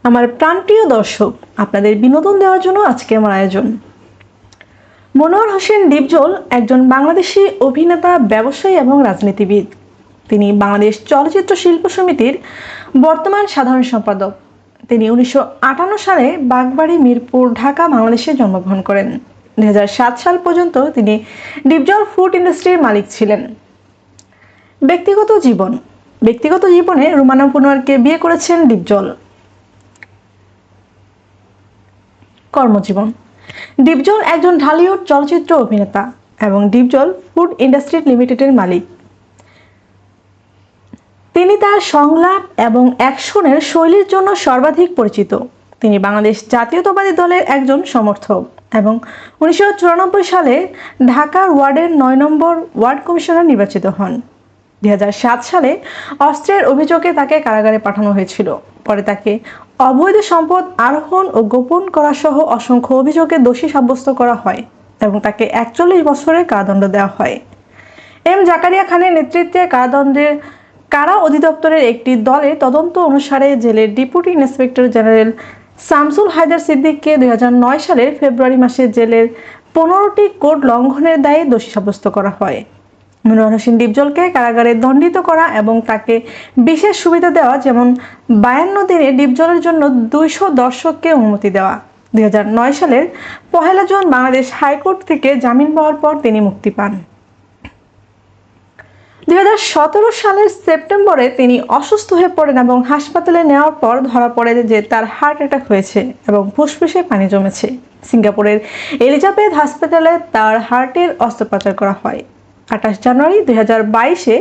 আমার প্রাণপ্রিয় দর্শক, আপনাদের বিনোদন দেওয়ার জন্য আজকে আমার আয়োজন। মনোয়ার হোসেন ডিপজল একজন বাংলাদেশি অভিনেতা, ব্যবসায়ী এবং রাজনীতিবিদ। তিনি বাংলাদেশ চলচ্চিত্র শিল্প সমিতির বর্তমান সাধারণ সম্পাদক। তিনি 1958 সালে বাগবাড়ি, মিরপুর, ঢাকা, বাংলাদেশে জন্মগ্রহণ করেন। 2007 সাল পর্যন্ত তিনি ডিপজল ফুড ইন্ডাস্ট্রির মালিক ছিলেন। ব্যক্তিগত জীবনে রুমানা পুনোয়ারকে বিয়ে করেছেন ডিপজল। কর্মজীবন: ডিপজল একজন ঢালিউড চলচ্চিত্র অভিনেতা এবং ডিপজল ফুড ইন্ডাস্ট্রি লিমিটেডের মালিক। তিনি তার সংলাপ এবং অ্যাকশনের শৈলীর জন্য সর্বাধিক পরিচিত। তিনি বাংলাদেশ জাতীয়তাবাদী দলের একজন সমর্থক এবং 1994 সালে ঢাকার ওয়ার্ডের 9 নম্বর ওয়ার্ড কমিশনার নির্বাচিত হন। 2007 সালে অস্ত্রের অভিযোগে তাকে কারাগারে পাঠানো হয়েছিল। পরে তাকে অবৈধ সম্পদ আরোহণ ও গোপন করা সহ অসংখ্য অভিযোগে দোষী সাব্যস্ত করা হয় এবং তাকে 41 বছরের কারাদণ্ড দেওয়া হয়। এম জাকারিয়া খানের নেতৃত্বে কারা অধিদপ্তরের একটি দলের তদন্ত অনুসারে জেলের deputy inspector general Shamsul Haider সিদ্দিককে 2009 সালের ফেব্রুয়ারি মাসে জেলের 15টি কোড লঙ্ঘনের দায়ে দোষী সাব্যস্ত করা হয়। মনোয়ার হোসেন ডিপজলকে কারাগারে দণ্ডিত করা এবং তাকে বিশেষ সুবিধা দেওয়া, যেমন 52 দিনে ডিপজলের জন্য 200 দর্শককে অনুমতি দেওয়া। 2009 সালের 1 জুন বাংলাদেশ হাইকোর্ট থেকে জামিন পাওয়ার পর তিনি মুক্তি পান। 2017 সালের সেপ্টেম্বরে তিনি অসুস্থ হয়ে পড়েন এবং হাসপাতালে নেওয়ার পর ধরা পড়ে যে তার হার্ট অ্যাটাক হয়েছে এবং ফুসফুসে পানি জমেছে। সিঙ্গাপুরের এলিজাবেথ হাসপাতালে তার হার্টের অস্ত্রোপচার করা হয়। 28 জানুয়ারি 2022-এ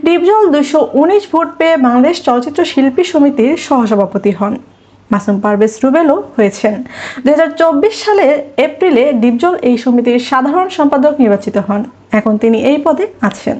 ডিপজল 219 ভোট পেয়ে বাংলাদেশ চলচ্চিত্র শিল্পী সমিতির সহসভাপতি হন। মাসুম পারভেজ রুবেলও হয়েছেন। 2024 সালের এপ্রিলে ডিপজল এই সমিতির সাধারণ সম্পাদক নির্বাচিত হন। এখন তিনি এই পদে আছেন।